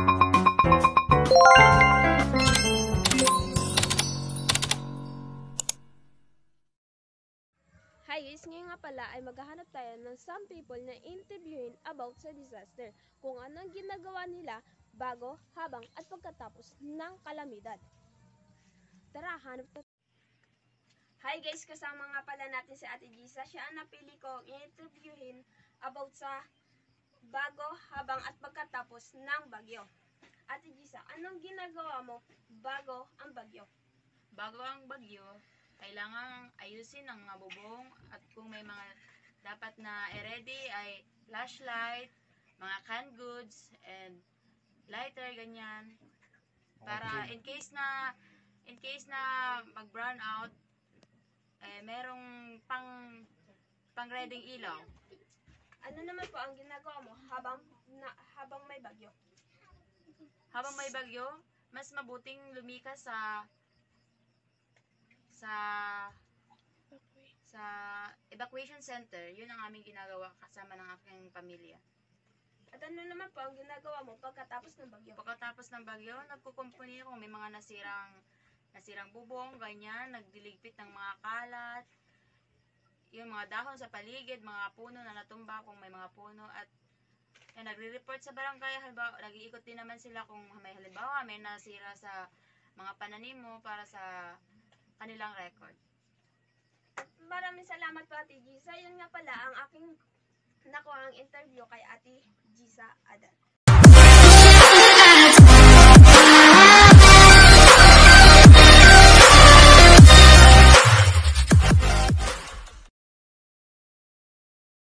Hi guys, ngayon nga pala ay maghahanap tayo ng some people na interviewin about sa disaster. Kung anong ginagawa nila bago, habang at pagkatapos ng kalamidad. Tara, hanap na. Hi guys, kasama nga pala natin si Ate Gisa. Siya ang napili kong interviewin about sa bago, habang at pagkatapos ng bagyo. Ate Gisa, anong ginagawa mo bago ang bagyo? Bago ang bagyo, kailangan ayusin ang mga bubong at kung may mga dapat na i-ready ay flashlight, mga canned goods, and lighter, ganyan. Para in case na mag-brown out, merong pang reading ilaw. Ano naman po ang ginagawa mo habang may bagyo? Habang may bagyo, mas mabuting lumikas sa evacuation center. Yun ang aming ginagawa kasama ng aking pamilya. At ano naman po ang ginagawa mo pagkatapos ng bagyo? Pagkatapos ng bagyo, nagkukumpuni kung may mga nasirang bubong, ganyan, nagdiligpit ng mga kalat, yung mga dahon sa paligid, mga puno na natumba kung may mga puno, at nagre-report sa barangay. Halimbawa, nag-iikot din naman sila kung halimbawa may nasira sa mga pananim mo para sa kanilang record. Maraming salamat po Ate Gisa. Yun nga pala ang aking nakuha ang interview kay Ate Gisa Adan.